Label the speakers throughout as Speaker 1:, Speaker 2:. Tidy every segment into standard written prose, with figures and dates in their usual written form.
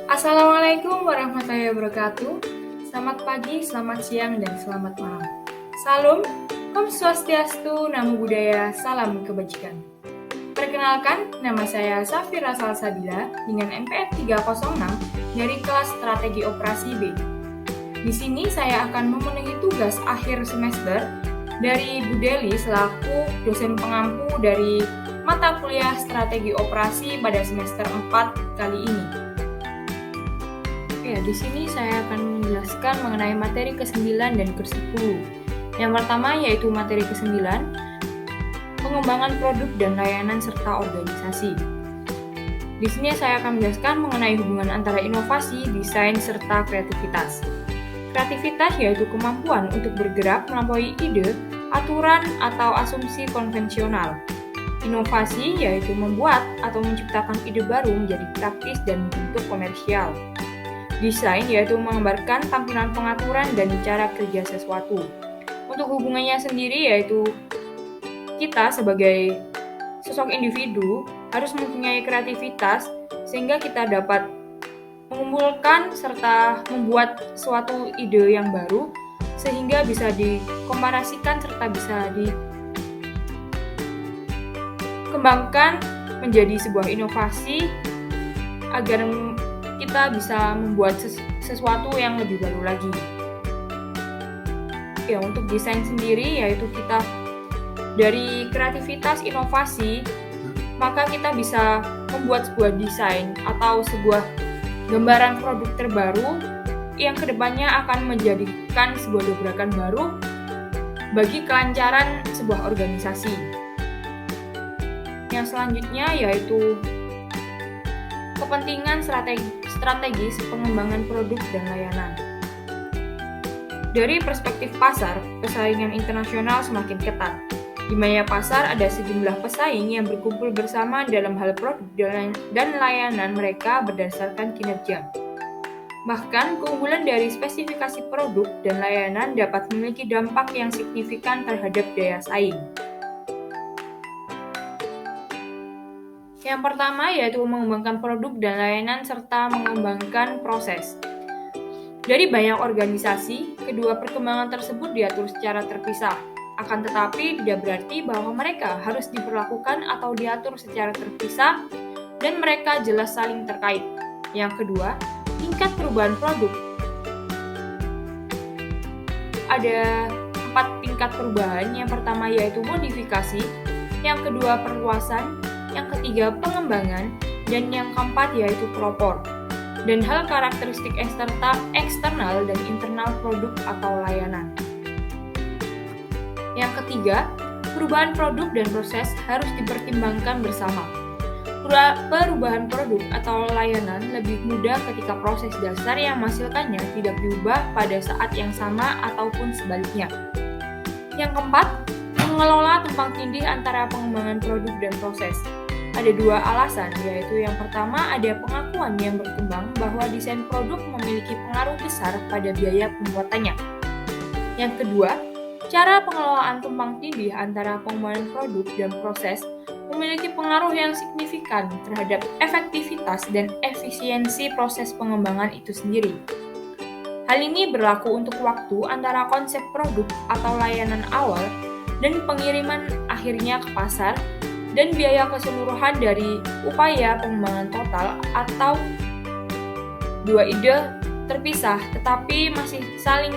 Speaker 1: Assalamualaikum warahmatullahi wabarakatuh. Selamat pagi, selamat siang, dan selamat malam. Salam, Om Swastiastu, Namo Buddhaya, Salam Kebajikan. Perkenalkan, nama saya Safira Salsabila dengan NPM 306 dari kelas Strategi Operasi B. Di sini saya akan memenuhi tugas akhir semester dari Bu Deli selaku dosen pengampu dari mata kuliah Strategi Operasi pada semester 4 kali ini. Ya, di sini saya akan menjelaskan mengenai materi ke-9 dan ke-10. Yang pertama yaitu materi ke-9, pengembangan produk dan layanan serta organisasi. Di sini saya akan menjelaskan mengenai hubungan antara inovasi, desain, serta kreativitas. Kreativitas yaitu kemampuan untuk bergerak melampaui ide, aturan, atau asumsi konvensional. Inovasi yaitu membuat atau menciptakan ide baru menjadi praktis dan bentuk komersial. Desain yaitu menggambarkan tampilan pengaturan dan cara kerja sesuatu. Untuk hubungannya sendiri yaitu kita sebagai sosok individu harus mempunyai kreativitas sehingga kita dapat mengumpulkan serta membuat suatu ide yang baru sehingga bisa dikomparasikan serta bisa dikembangkan menjadi sebuah inovasi agar kita bisa membuat sesuatu yang lebih baru lagi. Ya, untuk desain sendiri yaitu kita dari kreativitas inovasi, maka kita bisa membuat sebuah desain atau sebuah gambaran produk terbaru yang kedepannya akan menjadikan sebuah dobrakan baru bagi kelancaran sebuah organisasi. Yang selanjutnya yaitu kepentingan strategis pengembangan produk dan layanan. Dari perspektif pasar, persaingan internasional semakin ketat. Di maya pasar ada sejumlah pesaing yang berkumpul bersama dalam hal produk dan layanan mereka berdasarkan kinerja. Bahkan, keunggulan dari spesifikasi produk dan layanan dapat memiliki dampak yang signifikan terhadap daya saing. Yang pertama yaitu mengembangkan produk dan layanan serta mengembangkan proses. Dari banyak organisasi, kedua perkembangan tersebut diatur secara terpisah. Akan tetapi tidak berarti bahwa mereka harus diperlakukan atau diatur secara terpisah dan mereka jelas saling terkait. Yang kedua, tingkat perubahan produk. Ada 4 tingkat perubahan. Yang pertama yaitu modifikasi, yang kedua perluasan, yang ketiga pengembangan, dan yang keempat yaitu pelopor. Dan hal karakteristik eksternal dan internal produk atau layanan. Yang ketiga, perubahan produk dan proses harus dipertimbangkan bersama. Perubahan produk atau layanan lebih mudah ketika proses dasar yang menghasilkannya tidak diubah pada saat yang sama ataupun sebaliknya. Yang keempat, mengelola tumpang tindih antara pengembangan produk dan proses. Ada 2 alasan, yaitu yang pertama ada pengakuan yang berkembang bahwa desain produk memiliki pengaruh besar pada biaya pembuatannya. Yang kedua, cara pengelolaan tumpang tindih antara pengembangan produk dan proses memiliki pengaruh yang signifikan terhadap efektivitas dan efisiensi proses pengembangan itu sendiri. Hal ini berlaku untuk waktu antara konsep produk atau layanan awal dan pengiriman akhirnya ke pasar, dan biaya keseluruhan dari upaya pengembangan total atau 2 ide terpisah tetapi masih saling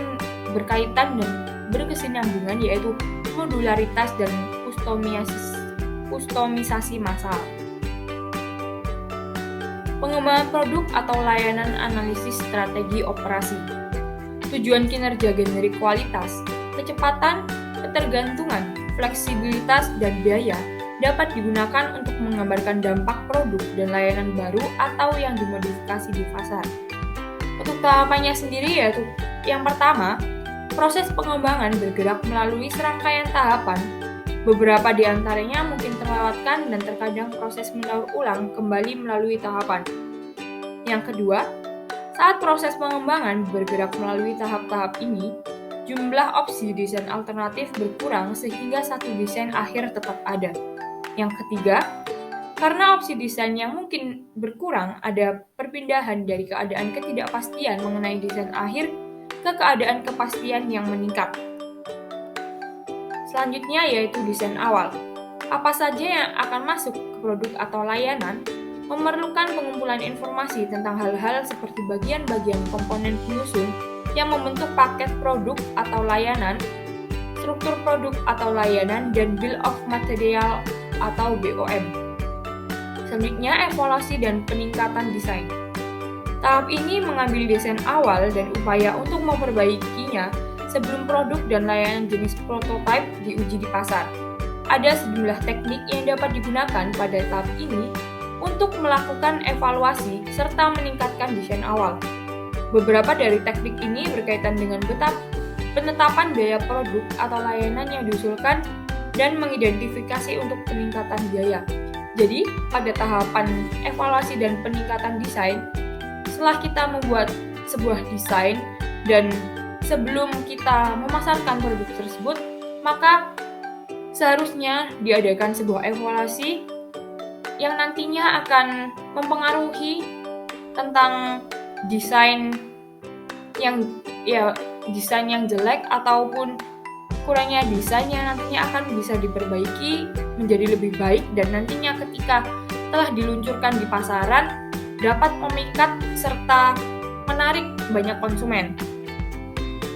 Speaker 1: berkaitan dan berkesinambungan yaitu modularitas dan kustomisasi massal. Pengembangan produk atau layanan analisis strategi operasi. Tujuan kinerja generik kualitas, kecepatan, ketergantungan, fleksibilitas, dan biaya dapat digunakan untuk menggambarkan dampak produk dan layanan baru atau yang dimodifikasi di pasar. Untuk tahapannya sendiri yaitu yang pertama, proses pengembangan bergerak melalui serangkaian tahapan. Beberapa di antaranya mungkin terlewatkan dan terkadang proses mendaur ulang kembali melalui tahapan. Yang kedua, saat proses pengembangan bergerak melalui tahap-tahap ini, jumlah opsi desain alternatif berkurang sehingga satu desain akhir tetap ada. Yang ketiga, Karena opsi desain yang mungkin berkurang, ada perpindahan dari keadaan ketidakpastian mengenai desain akhir ke keadaan kepastian yang meningkat. Selanjutnya yaitu desain awal. Apa saja yang akan masuk ke produk atau layanan memerlukan pengumpulan informasi tentang hal-hal seperti bagian-bagian komponen penyusun yang membentuk paket produk atau layanan, struktur produk atau layanan, dan bill of material atau BOM. Selanjutnya, evaluasi dan peningkatan desain. Tahap ini mengambil desain awal dan upaya untuk memperbaikinya sebelum produk dan layanan jenis prototype diuji di pasar. Ada sejumlah teknik yang dapat digunakan pada tahap ini untuk melakukan evaluasi serta meningkatkan desain awal. Beberapa dari teknik ini berkaitan dengan penetapan biaya produk atau layanan yang diusulkan dan mengidentifikasi untuk peningkatan biaya. Jadi, pada tahapan evaluasi dan peningkatan desain, setelah kita membuat sebuah desain dan sebelum kita memasarkan produk tersebut, maka seharusnya diadakan sebuah evaluasi yang nantinya akan mempengaruhi tentang desain yang jelek ataupun kurangnya desain yang nantinya akan bisa diperbaiki menjadi lebih baik dan nantinya ketika telah diluncurkan di pasaran dapat memikat serta menarik banyak konsumen.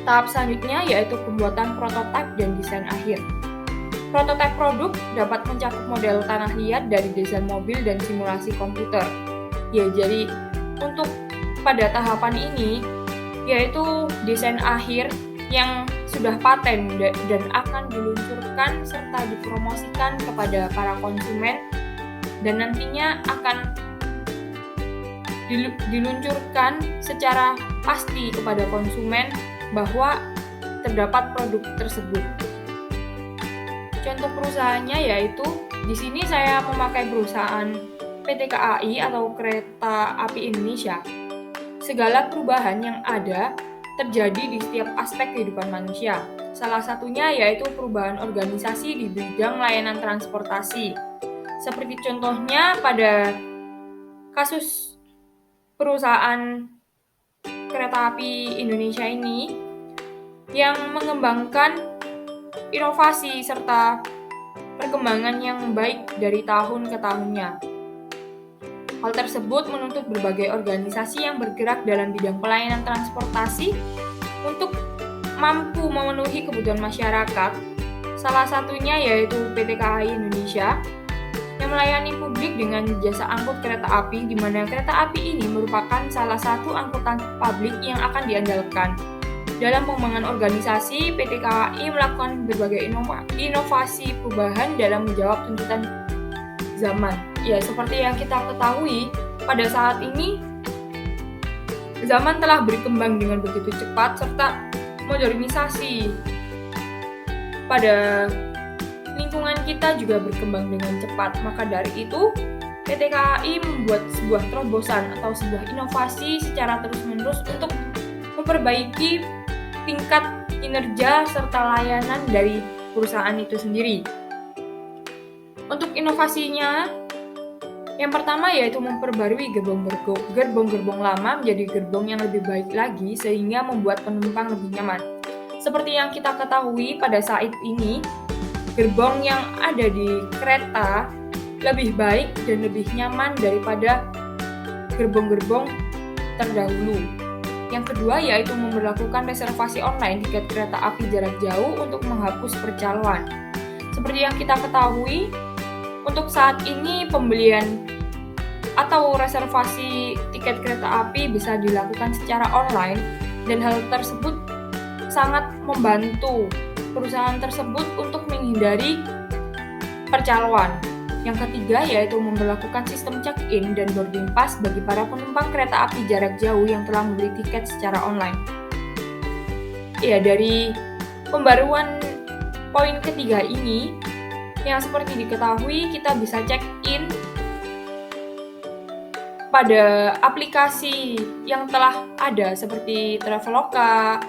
Speaker 1: Tahap selanjutnya yaitu pembuatan prototipe dan desain akhir. Prototipe produk dapat mencakup model tanah liat dari desain mobil dan simulasi komputer. Ya, jadi untuk pada tahapan ini yaitu desain akhir yang sudah paten dan akan diluncurkan serta dipromosikan kepada para konsumen dan nantinya akan diluncurkan secara pasti kepada konsumen bahwa terdapat produk tersebut. Contoh perusahaannya yaitu di sini saya memakai perusahaan PT KAI atau Kereta Api Indonesia. Segala perubahan yang ada terjadi di setiap aspek kehidupan manusia. Salah satunya yaitu perubahan organisasi di bidang layanan transportasi. Seperti contohnya pada kasus perusahaan Kereta Api Indonesia ini yang mengembangkan inovasi serta perkembangan yang baik dari tahun ke tahunnya. Hal tersebut menuntut berbagai organisasi yang bergerak dalam bidang pelayanan transportasi untuk mampu memenuhi kebutuhan masyarakat. Salah satunya yaitu PT KAI Indonesia yang melayani publik dengan jasa angkut kereta api, di mana kereta api ini merupakan salah satu angkutan publik yang akan diandalkan. Dalam pengembangan organisasi, PT KAI melakukan berbagai inovasi perubahan dalam menjawab tuntutan zaman. Ya, seperti yang kita ketahui, pada saat ini zaman telah berkembang dengan begitu cepat serta modernisasi pada lingkungan kita juga berkembang dengan cepat. Maka dari itu, PT KAI membuat sebuah terobosan atau sebuah inovasi secara terus-menerus untuk memperbaiki tingkat kinerja serta layanan dari perusahaan itu sendiri. Untuk inovasinya, yang pertama yaitu memperbarui gerbong-gerbong lama menjadi gerbong yang lebih baik lagi sehingga membuat penumpang lebih nyaman. Seperti yang kita ketahui pada saat ini, gerbong yang ada di kereta lebih baik dan lebih nyaman daripada gerbong-gerbong terdahulu. Yang kedua yaitu memberlakukan reservasi online tiket kereta api jarak jauh untuk menghapus percaloan. Seperti yang kita ketahui, untuk saat ini pembelian atau reservasi tiket kereta api bisa dilakukan secara online dan hal tersebut sangat membantu perusahaan tersebut untuk menghindari percaloan. Yang ketiga yaitu memberlakukan sistem check-in dan boarding pass bagi para penumpang kereta api jarak jauh yang telah membeli tiket secara online. Ya, dari pembaruan poin ketiga ini, yang seperti diketahui kita bisa check-in pada aplikasi yang telah ada seperti Traveloka,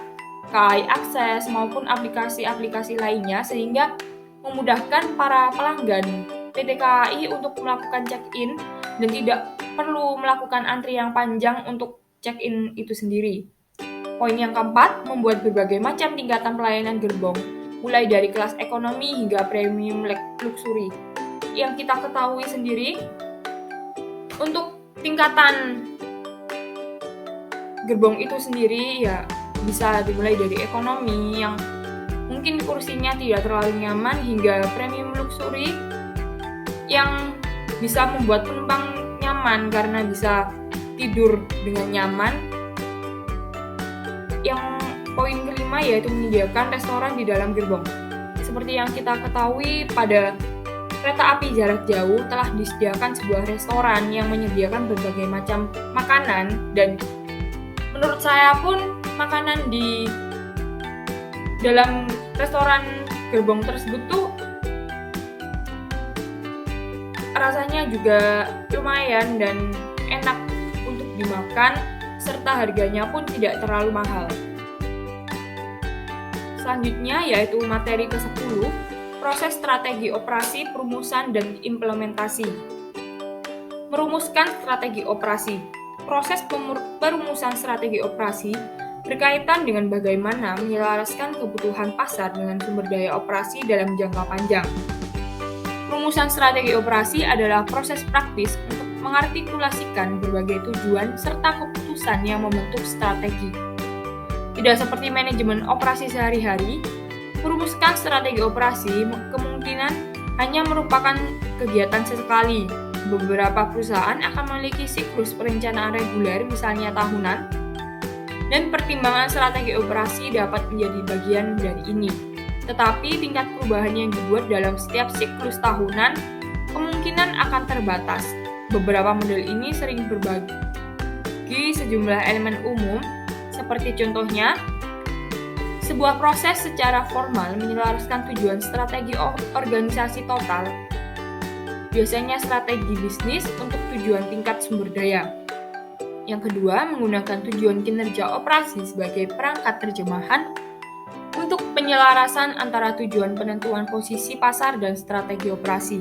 Speaker 1: KAI Akses maupun aplikasi-aplikasi lainnya sehingga memudahkan para pelanggan PT KAI untuk melakukan check-in dan tidak perlu melakukan antri yang panjang untuk check-in itu sendiri. Poin yang keempat, membuat berbagai macam tingkatan pelayanan gerbong, mulai dari kelas ekonomi hingga premium luxury. Yang kita ketahui sendiri, untuk tingkatan gerbong itu sendiri ya bisa dimulai dari ekonomi yang mungkin kursinya tidak terlalu nyaman hingga premium luxury yang bisa membuat penumpang nyaman karena bisa tidur dengan nyaman. Yang poin kelima yaitu menyediakan restoran di dalam gerbong. Seperti yang kita ketahui, pada kereta api jarak jauh telah disediakan sebuah restoran yang menyediakan berbagai macam makanan, dan menurut saya pun makanan di dalam restoran gerbong tersebut tuh rasanya juga lumayan dan enak untuk dimakan, serta harganya pun tidak terlalu mahal. Selanjutnya yaitu materi ke-10, proses strategi operasi, perumusan, dan implementasi. Merumuskan strategi operasi. Proses perumusan strategi operasi berkaitan dengan bagaimana menyelaraskan kebutuhan pasar dengan sumber daya operasi dalam jangka panjang. Perumusan strategi operasi adalah proses praktis untuk mengartikulasikan berbagai tujuan serta keputusan yang membentuk strategi. Tidak seperti manajemen operasi sehari-hari, merumuskan strategi operasi kemungkinan hanya merupakan kegiatan sesekali. Beberapa perusahaan akan memiliki siklus perencanaan reguler, misalnya tahunan, dan pertimbangan strategi operasi dapat menjadi bagian dari ini. Tetapi tingkat perubahan yang dibuat dalam setiap siklus tahunan kemungkinan akan terbatas. Beberapa model ini sering berbagi sejumlah elemen umum, seperti contohnya, sebuah proses secara formal menyelaraskan tujuan strategi organisasi total, biasanya strategi bisnis untuk tujuan tingkat sumber daya. Yang kedua, menggunakan tujuan kinerja operasi sebagai perangkat terjemahan untuk penyelarasan antara tujuan penentuan posisi pasar dan strategi operasi.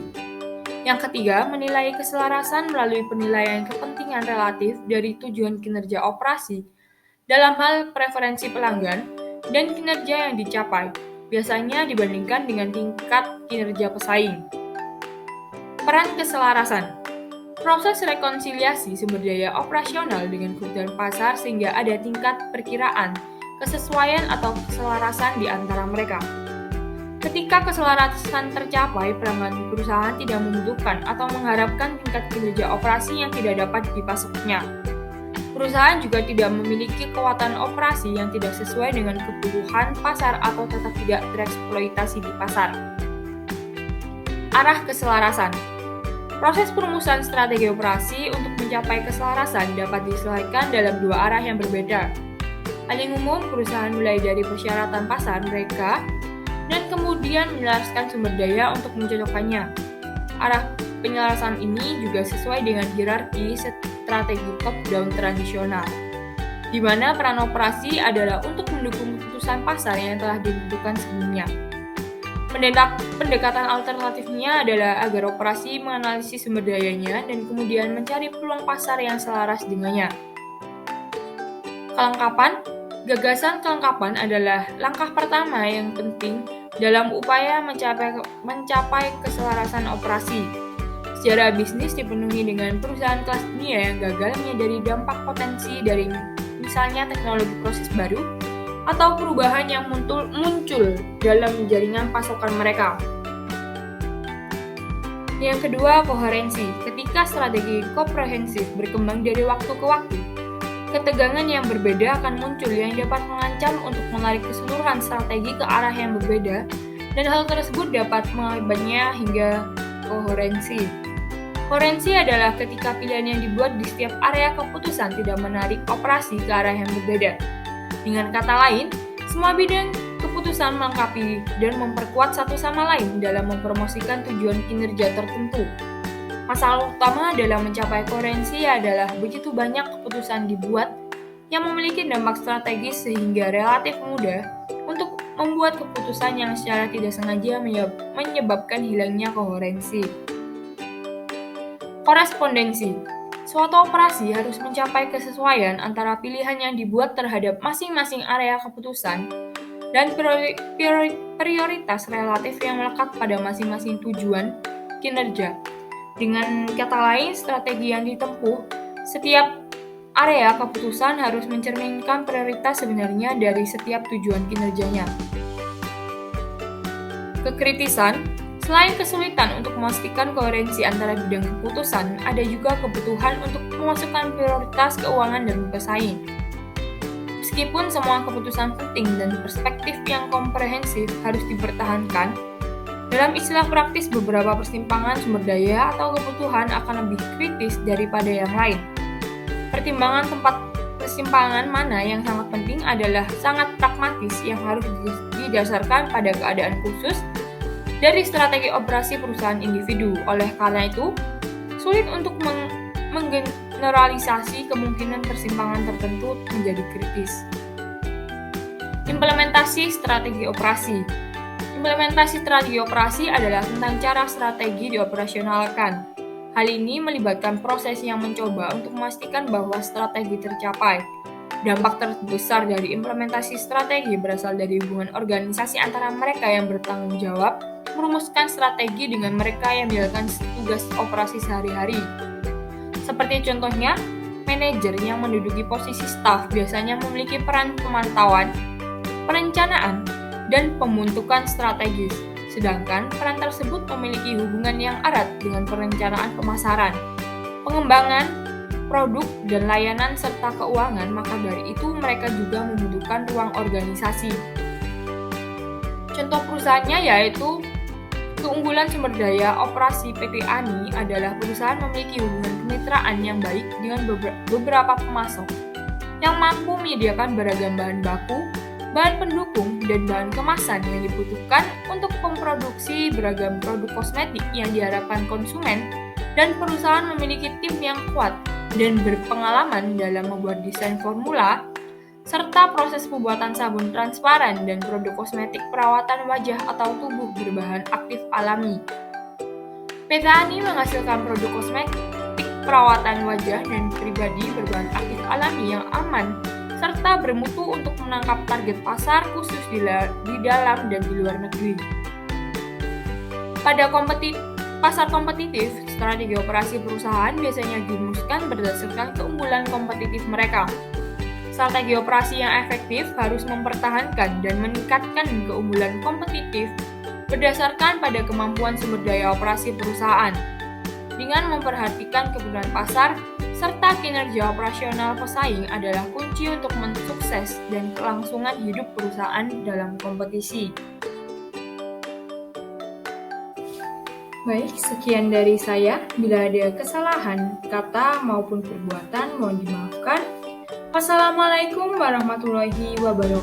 Speaker 1: Yang ketiga, menilai keselarasan melalui penilaian kepentingan relatif dari tujuan kinerja operasi dalam hal preferensi pelanggan dan kinerja yang dicapai, biasanya dibandingkan dengan tingkat kinerja pesaing. Peran keselarasan. Proses rekonsiliasi sumber daya operasional dengan kebutuhan pasar sehingga ada tingkat perkiraan, kesesuaian atau keselarasan di antara mereka. Ketika keselarasan tercapai, pelanggan perusahaan tidak membutuhkan atau mengharapkan tingkat kinerja operasi yang tidak dapat dipasoknya. Perusahaan juga tidak memiliki kekuatan operasi yang tidak sesuai dengan kebutuhan pasar atau tetap tidak tereksploitasi di pasar. Arah keselarasan. Proses perumusan strategi operasi untuk mencapai keselarasan dapat diselesaikan dalam dua arah yang berbeda. Paling umum, perusahaan mulai dari persyaratan pasar mereka dan kemudian menyelaraskan sumber daya untuk mencocokkannya. Arah penyelarasan ini juga sesuai dengan hierarki strategi top-down tradisional, di mana peran operasi adalah untuk mendukung keputusan pasar yang telah ditentukan sebelumnya. Pendekatan alternatifnya adalah agar operasi menganalisis sumber dayanya dan kemudian mencari peluang pasar yang selaras dengannya. Kelengkapan. Gagasan kelengkapan adalah langkah pertama yang penting dalam upaya mencapai keselarasan operasi. Sejarah bisnis dipenuhi dengan perusahaan kelas dunia yang gagal menyadari dampak potensi dari misalnya teknologi proses baru atau perubahan yang muncul dalam jaringan pasokan mereka. Yang kedua, koherensi. Ketika strategi komprehensif berkembang dari waktu ke waktu, ketegangan yang berbeda akan muncul yang dapat mengancam untuk menarik keseluruhan strategi ke arah yang berbeda, dan hal tersebut dapat mengakibatnya hingga koherensi. Koherensi adalah ketika pilihan yang dibuat di setiap area keputusan tidak menarik operasi ke arah yang berbeda. Dengan kata lain, semua bidang keputusan melengkapi dan memperkuat satu sama lain dalam mempromosikan tujuan kinerja tertentu. Masalah utama dalam mencapai koherensi adalah begitu banyak keputusan dibuat yang memiliki dampak strategis sehingga relatif mudah untuk membuat keputusan yang secara tidak sengaja menyebabkan hilangnya koherensi. Korespondensi. Suatu operasi harus mencapai kesesuaian antara pilihan yang dibuat terhadap masing-masing area keputusan dan prioritas relatif yang melekat pada masing-masing tujuan kinerja. Dengan kata lain, strategi yang ditempuh setiap area keputusan harus mencerminkan prioritas sebenarnya dari setiap tujuan kinerjanya. Kekritisan. Selain kesulitan untuk memastikan koherensi antara bidang keputusan, ada juga kebutuhan untuk memasukkan prioritas keuangan dan pesaing. Meskipun semua keputusan penting dan perspektif yang komprehensif harus dipertahankan, dalam istilah praktis beberapa persimpangan sumber daya atau kebutuhan akan lebih kritis daripada yang lain. Pertimbangan tempat persimpangan mana yang sangat penting adalah sangat pragmatis yang harus didasarkan pada keadaan khusus dari strategi operasi perusahaan individu. Oleh karena itu, sulit untuk menggeneralisasi kemungkinan persimpangan tertentu menjadi kritis. Implementasi strategi operasi. Implementasi strategi operasi adalah tentang cara strategi dioperasionalkan. Hal ini melibatkan proses yang mencoba untuk memastikan bahwa strategi tercapai. Dampak terbesar dari implementasi strategi berasal dari hubungan organisasi antara mereka yang bertanggung jawab merumuskan strategi dengan mereka yang menjalankan tugas operasi sehari-hari. Seperti contohnya, manajer yang menduduki posisi staf biasanya memiliki peran pemantauan, perencanaan, dan pembentukan strategis, sedangkan peran tersebut memiliki hubungan yang erat dengan perencanaan pemasaran, pengembangan, produk, dan layanan serta keuangan, maka dari itu mereka juga membutuhkan ruang organisasi. Contoh perusahaannya yaitu keunggulan sumber daya operasi PT ANI adalah perusahaan memiliki hubungan kemitraan yang baik dengan beberapa pemasok yang mampu menyediakan beragam bahan baku, bahan pendukung, dan bahan kemasan yang dibutuhkan untuk memproduksi beragam produk kosmetik yang diharapkan konsumen, dan perusahaan memiliki tim yang kuat dan berpengalaman dalam membuat desain formula, serta proses pembuatan sabun transparan dan produk kosmetik perawatan wajah atau tubuh berbahan aktif alami. PT ANI menghasilkan produk kosmetik perawatan wajah dan pribadi berbahan aktif alami yang aman, serta bermutu untuk menangkap target pasar khusus di dalam dan di luar negeri. Pada pasar kompetitif, strategi operasi perusahaan biasanya dirumuskan berdasarkan keunggulan kompetitif mereka. Strategi operasi yang efektif harus mempertahankan dan meningkatkan keunggulan kompetitif berdasarkan pada kemampuan sumber daya operasi perusahaan, dengan memperhatikan kebutuhan pasar serta kinerja operasional pesaing adalah kunci untuk mensukses dan kelangsungan hidup perusahaan dalam kompetisi. Baik, sekian dari saya. Bila ada kesalahan kata maupun perbuatan, mohon dimaafkan. Wassalamualaikum warahmatullahi wabarakatuh.